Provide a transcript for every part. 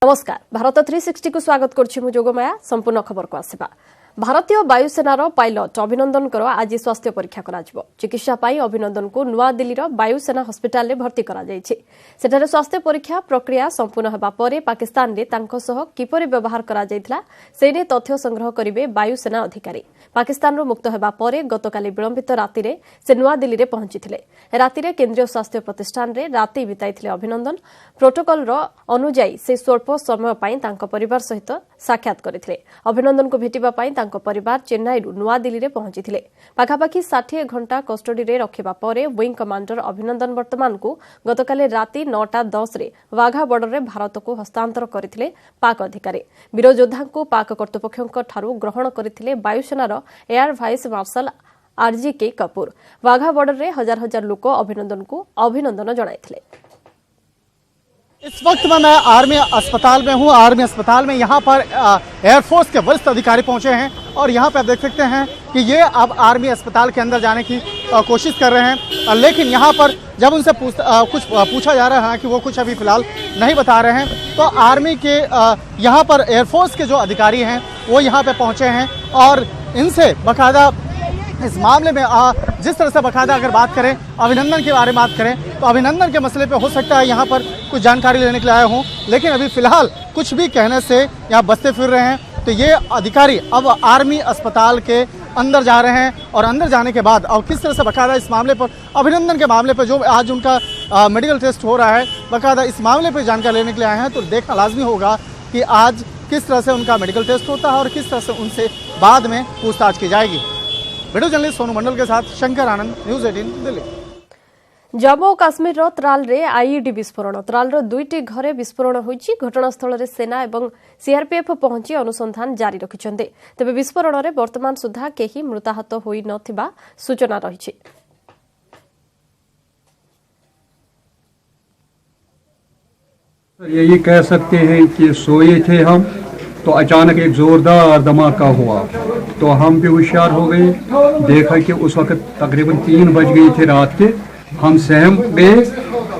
नमस्कार भारत 360 को स्वागत करछि मु जोगमाया संपूर्ण खबर को आसीबा। भारतीय वायुसेनार पायलट अभिनंदन आज स्वास्थ्य परीक्षा कराजिबो। चिकित्सा पाई अभिनंदन को नुआ दिल्लीर वायुसेना हस्पिटाल में भर्ती करा जायछि। सेठारे स्वास्थ्य परीक्षा प्रक्रिया संपूर्ण हेबा परे पाकिस्तान रे तांको सह किपरि व्यवहार करा जायथिला सेने तथ्य संग्रह करिवे वायुसेना अधिकारी। पाकिस्तान मुक्त हेबा परे गतकाली विलंबित राति रे से नुआ दिल्ली रे पहुंचीथिले। राति रे केंद्रीय स्वास्थ्य प्रतिष्ठान रे राति बिताइथिले अभिनंदन। प्रोटोकॉल रो अनुଯାयी से स्वल्प समय पाई तांको परिवार सहित साक्षात करथिले। अभिनंदन को भेटिबा पाई तांको परिवार चेन्नई रु नुआ दिल्ली रे पहुंचीथिले। पाखापाखी 60 घंटा कस्टडी रे रखिबा परे विंग कमांडर अभिनंदन वर्तमान को गतकाली राति 9:10 रे वाघा बॉर्डर रे भारत को हस्तांतर करथिले पाक अधिकारी। वीर योद्धा को पाक कर्तृपक्षक ठारू ग्रहण करथिले वायुसेनार air vice marshal R G K Kapoor. Wagah border रे हजार हजार लोक अभिनंदन को अभिनंदन जणाइथिले। इस वक्त मैं आर्मी अस्पताल में हूं। आर्मी अस्पताल में यहाँ पर एयरफोर्स के वरिष्ठ अधिकारी पहुंचे हैं और यहाँ पे आप देख सकते हैं कि ये अब आर्मी अस्पताल के अंदर जाने की कोशिश कर रहे हैं। लेकिन यहाँ पर जब उनसे कुछ पूछा जा रहा है कि वो कुछ अभी फिलहाल नहीं बता रहे हैं, तो आर्मी के यहाँ पर एयरफोर्स के जो अधिकारी हैं वो यहाँ पे पहुँचे हैं और इनसे बाकायदा इस मामले में जिस तरह से बाकायदा अगर बात करें, अभिनंदन के बारे में बात करें, तो अभिनंदन के मसले पे हो सकता है यहाँ पर कुछ जानकारी लेने के लिए आए हों, लेकिन अभी फिलहाल कुछ भी कहने से यहाँ बचते फिर रहे हैं। तो ये अधिकारी अब आर्मी अस्पताल के अंदर जा रहे हैं और अंदर जाने के बाद अब किस तरह से बाकायदा इस मामले पर, अभिनंदन के मामले पर जो आज उनका मेडिकल टेस्ट हो रहा है, बाकायदा इस मामले पर जानकारी लेने के लिए आए हैं। तो देखना लाजमी होगा कि आज किस तरह से उनका मेडिकल टेस्ट होता है और किस तरह से उनसे बाद में पूछताछ की जाएगी। वीडियो जर्नलिस्ट सोनू मंडल के साथ शंकर आनंद, न्यूज 18 दिल्ली। जम्मू और काश्मीर त्राल रे आईईडी विस्फोरण। त्राल रो 2टी घरे विस्फोरण होईची। घटनास्थल रे सेना एवं सीआरपीएफ पहुंची अनुसंधान जारी रखिछन्ते। तबे विस्फोरण रे वर्तमान सुधा केही मृताहत होई नथिबा सूचना रहिछि। यही कह सकते हैं कि सोए थे हम तो अचानक एक जोरदार धमाका हुआ तो हम भी होशियार हो गए। देखा कि उस वक्त तकरीबन 3 बज गई थे रात के। हम सहम गए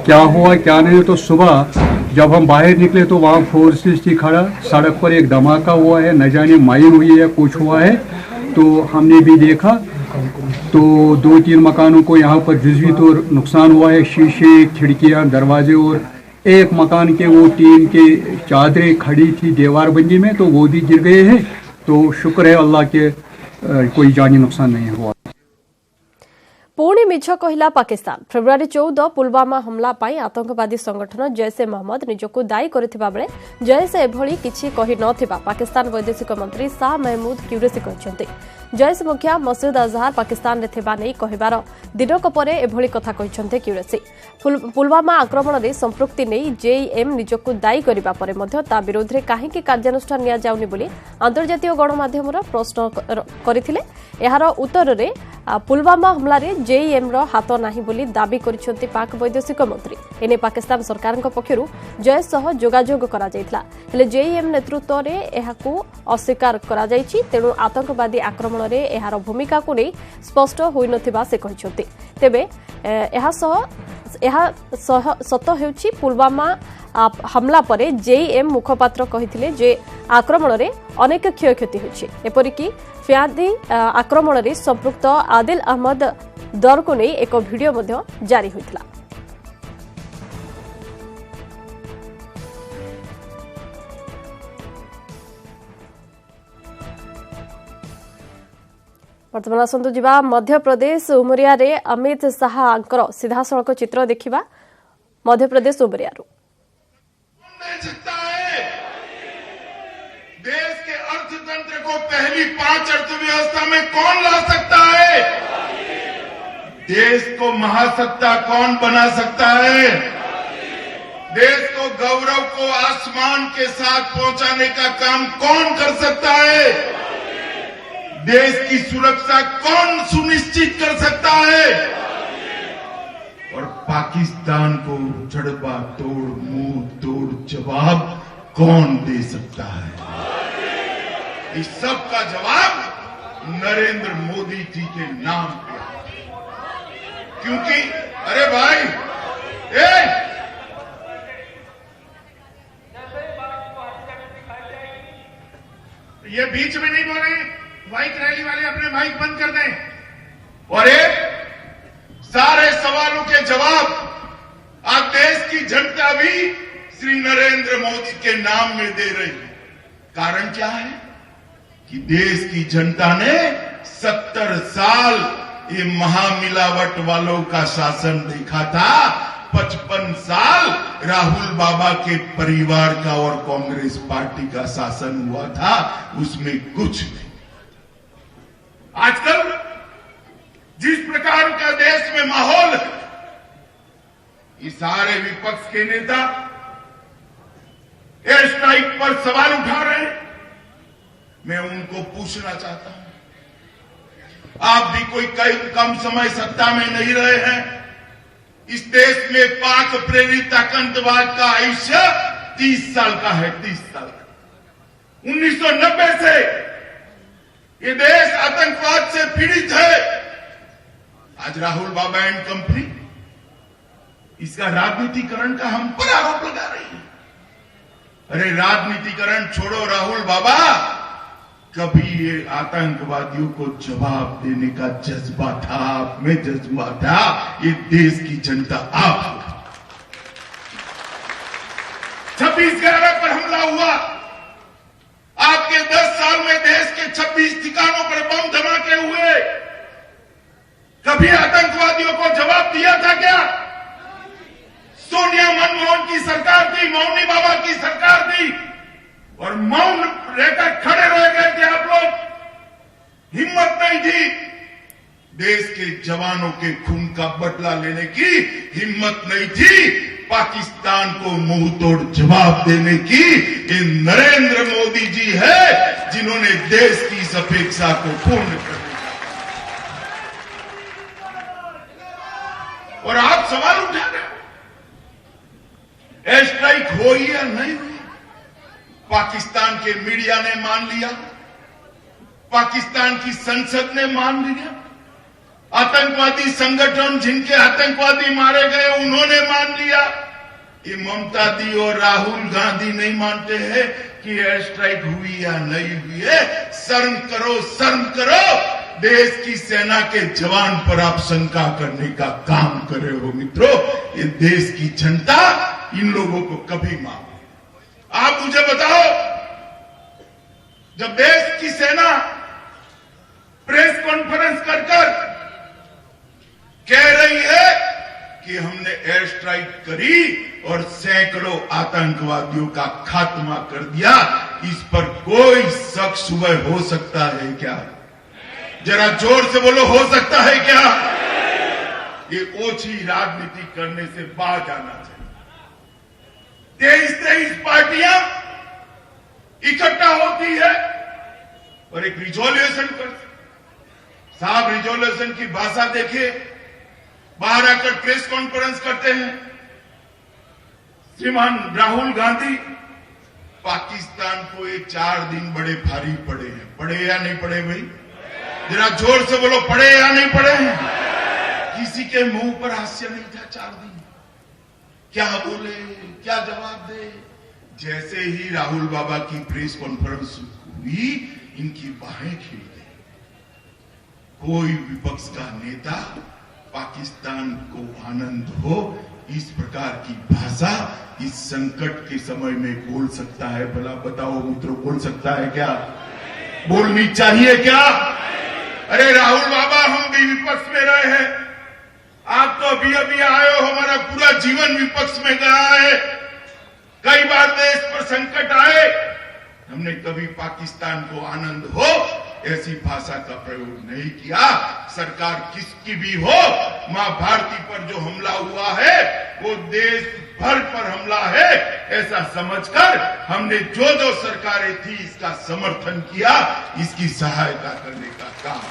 क्या हुआ क्या नहीं। तो सुबह जब हम बाहर निकले तो वहाँ फोर्सेस थी खड़ा, सड़क पर एक धमाका हुआ है, न जाने माइन हुई है कुछ हुआ है। तो हमने भी देखा तो 2-3 मकानों को यहाँ पर जुज़वी तौर नुकसान हुआ है, शीशे, खिड़कियाँ, दरवाजे, और एक मकान के वो टीन के चादरें खड़ी थी दीवार बंदी में, तो वो भी गिर गए हैं। तो शुक्र है अल्लाह के कोई जानी नुकसान नहीं हुआ। पुणी मिछ कहिला पाकिस्तान। फेब्रुआरी 14 पुलवामा हमला पाई आतंकवादी संगठन जैश ए मोहम्मद निजको दायी करथिबा बेले जैश एभली किछि कहि नथिबा पाकिस्तान वैदेशिक मंत्री शाह महमूद क्यूरेसी कहछन्ते। जैश मुखिया मसूद अजहर पाकिस्तान रे थिबा नै कहिबार दिनक परे एभली कथा कहछन्ते क्यूरेसी। पुलवामा आक्रमण रे संपृक्ति नै जेएम निजको दायी करिबा परे मध्य ता विरोध रे काहेकि कार्यानुष्ठान निया जाउनी बोली अंतर्जातीय गणमाध्यम प्रश्न करथिले। एहार उत्तर रे पुलवामा हमला रे जेएम रो हाथ नाही बोली दाबी करिसंती पाक वैदेशिक मंत्री। एने पाकिस्तान सरकार पक्षरु जैश सह जोगाजोग करा जायतिला, हेले जेएम नेतृत्व रे एहाकू अस्वीकार करा जायछि। तेणु आतंकवादी आक्रमण रे एहार भूमिका को नै स्पष्ट होई नथिबा से कहिसंती। तेबे एहा सत हेउछि पुलवामा हमला परे जेएम मुखपात्र कहिथिले जे आक्रमण रे अनेक क्षयक्षति होछि। एपरिकी फ्यादी आक्रमण रे संपृक्त आदिल अहमद दर को नहीं एक वीडियो मध्य जारी होइतिला। वर्तमान आसंतु जिबा मध्य प्रदेश उमरिया रे अमित शाह आंकर सीधा सड़क चित्र देखिबा। मध्य प्रदेश उमरिया रो देश के अर्थतंत्र को पहली 5 अर्थव्यवस्था में कौन ला सकता है? देश को महासत्ता कौन बना सकता है? देश को गौरव को आसमान के साथ पहुंचाने का काम कौन कर सकता है? देश की सुरक्षा कौन सुनिश्चित कर सकता है? और पाकिस्तान को जड़बा तोड़ मुंह तोड़ जवाब कौन दे सकता है? इस सब का जवाब नरेंद्र मोदी जी के नाम पे, क्योंकि अरे भाई बीच में नहीं बोले, बाइक रैली वाले अपने माइक बंद कर दें। और एक सारे सवालों के जवाब आज देश की जनता भी श्री नरेंद्र मोदी के नाम में दे रही है। कारण क्या है कि देश की जनता ने 70 साल ये महामिलावट वालों का शासन देखा था। 55 साल राहुल बाबा के परिवार का और कांग्रेस पार्टी का शासन हुआ था, उसमें कुछ नहीं। आजकल जिस प्रकार का देश में माहौल है, ये सारे विपक्ष के नेता एयर स्ट्राइक पर सवाल उठा रहे हैं। मैं उनको पूछना चाहता हूं, आप भी कोई कम समय सत्ता में नहीं रहे हैं। इस देश में पाक प्रेरित आतंकवाद का आयुष्य 30 साल का है, 30 साल का। 1990 से ये देश आतंकवाद से पीड़ित है। आज राहुल बाबा एंड कंपनी इसका राजनीतिकरण का हम पर आरोप लगा रही है। अरे राजनीतिकरण छोड़ो राहुल बाबा, कभी ये आतंकवादियों को जवाब देने का जज्बा था, आप में जज्बा था, ये देश की जनता आप। 26/11 पर हमला हुआ, आपके 10 साल में देश के 26 ठिकानों पर बम धमाके हुए। कभी आतंकवादियों को जवाब दिया था क्या? सोनिया मनमोहन की सरकार थी, मौनी बाबा की सरकार थी, और मौन रहकर खड़े रह गए थे आप लोग। हिम्मत नहीं थी देश के जवानों के खून का बदला लेने की, हिम्मत नहीं थी पाकिस्तान को मुंह तोड़ जवाब देने की। ये नरेंद्र मोदी जी है जिन्होंने देश की इस अपेक्षा को पूर्ण कर दिया। और आप सवाल उठा रहे हो, एयर स्ट्राइक हुई या नहीं हुई? पाकिस्तान के मीडिया ने मान लिया, पाकिस्तान की संसद ने मान लिया, आतंकवादी संगठन जिनके आतंकवादी मारे गए उन्होंने मान लिया। ये ममता दी और राहुल गांधी नहीं मानते हैं कि एयर स्ट्राइक हुई या नहीं हुई है। शर्म करो, शर्म करो। देश की सेना के जवान पर आप शंका करने का काम कर रहे हो मित्रों। ये देश की जनता इन लोगों को कभी माफ। आप मुझे बताओ, जब देश की सेना प्रेस कॉन्फ्रेंस कर कह रही है कि हमने एयर स्ट्राइक करी और सैकड़ों आतंकवादियों का खात्मा कर दिया, इस पर कोई शक सुबह हो सकता है क्या? जरा जोर से बोलो, हो सकता है क्या? ये ओछी राजनीति करने से बाहर आना चाहिए। 23 पार्टियां इकट्ठा होती है और एक रिजोल्यूशन करती। साहब रिजोल्यूशन की भाषा देखिए, बाहर आकर प्रेस कॉन्फ्रेंस करते हैं। श्रीमान राहुल गांधी, पाकिस्तान को ये 4 दिन बड़े भारी पड़े हैं। पड़े या नहीं पड़े भाई? जरा जोर से बोलो, पड़े या नहीं पड़े हैं? किसी के मुंह पर हास्य नहीं था 4 दिन। क्या बोले, क्या जवाब दे? जैसे ही राहुल बाबा की प्रेस कॉन्फ्रेंस हुई, इनकी बाहें खिल गई। कोई विपक्ष का नेता पाकिस्तान को आनंद हो इस प्रकार की भाषा इस संकट के समय में बोल सकता है? भला बताओ मित्रों, बोल सकता है क्या? बोलनी चाहिए क्या? अरे राहुल बाबा, हम भी विपक्ष में रहे हैं। आप तो अभी अभी आए हो, हमारा पूरा जीवन विपक्ष में गया है। कई बार देश पर संकट आए, हमने कभी पाकिस्तान को आनंद हो ऐसी भाषा का प्रयोग नहीं किया। सरकार किसकी भी हो, मां भारती पर जो हमला हुआ है वो देश भर पर हमला है ऐसा समझकर हमने जो जो सरकारें थी इसका समर्थन किया, इसकी सहायता करने का काम।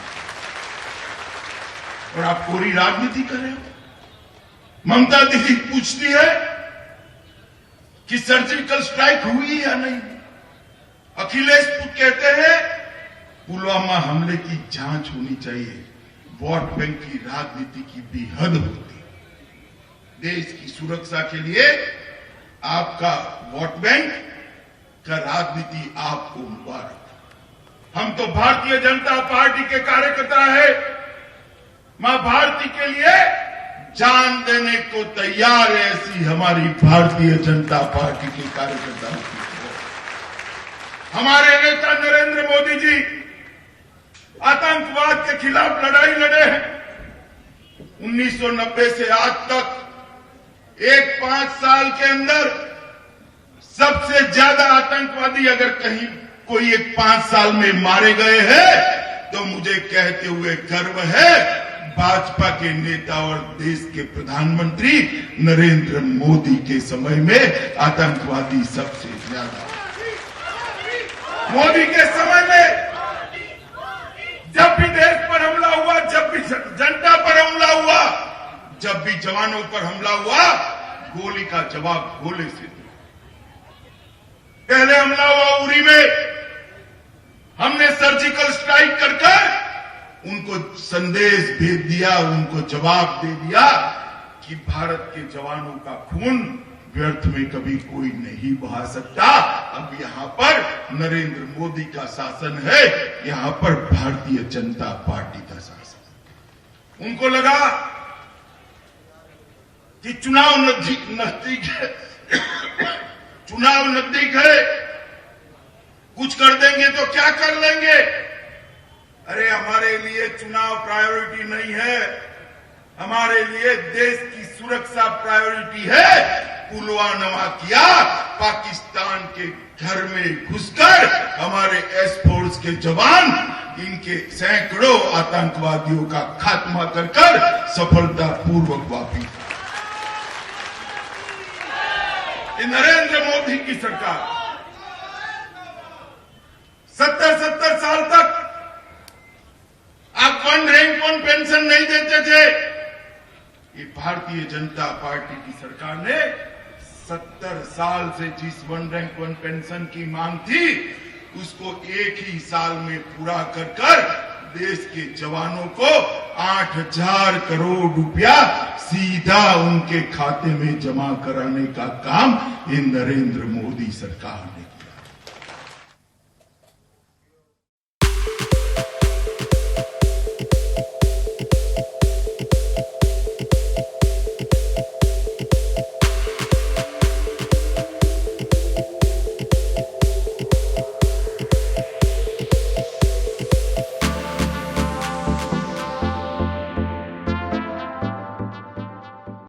और आप पूरी राजनीति कर रहे हो। ममता दीदी पूछती है कि सर्जिकल स्ट्राइक हुई या नहीं। अखिलेश कहते हैं पुलवामा हमले की जांच होनी चाहिए। वोट बैंक की राजनीति की भी हद होती है। देश की सुरक्षा के लिए आपका वोट बैंक का राजनीति आपको मुबारक। हम तो भारतीय जनता पार्टी के कार्यकर्ता है। मां भारती के लिए जान देने को तैयार है, ऐसी हमारी भारतीय जनता पार्टी के कार्यकर्ताओं की। हमारे नेता नरेंद्र मोदी जी आतंकवाद के खिलाफ लड़ाई लड़े हैं। 1990 से आज तक 5 साल के अंदर सबसे ज्यादा आतंकवादी अगर कहीं कोई 5 साल में मारे गए हैं तो मुझे कहते हुए गर्व है, भाजपा के नेता और देश के प्रधानमंत्री नरेंद्र मोदी के समय में आतंकवादी सबसे ज्यादा। मोदी के समय में जब भी देश पर हमला हुआ, जब भी जनता पर हमला हुआ, जब भी जवानों पर हमला हुआ, गोली का जवाब गोले से दिया। पहले हमला हुआ उरी में, हमने सर्जिकल स्ट्राइक कर उनको संदेश भेज दिया, उनको जवाब दे दिया कि भारत के जवानों का खून व्यर्थ में कभी कोई नहीं बहा सकता। अब यहां पर नरेंद्र मोदी का शासन है, यहां पर भारतीय जनता पार्टी का शासन। उनको लगा कि चुनाव नजदीक है, चुनाव नजदीक है, कुछ कर देंगे तो क्या कर लेंगे। अरे हमारे लिए चुनाव प्रायोरिटी नहीं है, हमारे लिए देश की सुरक्षा प्रायोरिटी है। पुलवामा किया, पाकिस्तान के घर में घुसकर हमारे एसफोर्स के जवान इनके सैकड़ों आतंकवादियों का खात्मा कर सफलतापूर्वक वापस। ये नरेंद्र मोदी की सरकार 70 साल तक आप वन रैंक वन पेंशन नहीं देते थे। ये भारतीय जनता पार्टी की सरकार ने 70 साल से जिस वन रैंक वन पेंशन की मांग थी उसको एक ही साल में पूरा कर देश के जवानों को 8,000 करोड़ रुपया सीधा उनके खाते में जमा कराने का काम ये नरेंद्र मोदी सरकार ने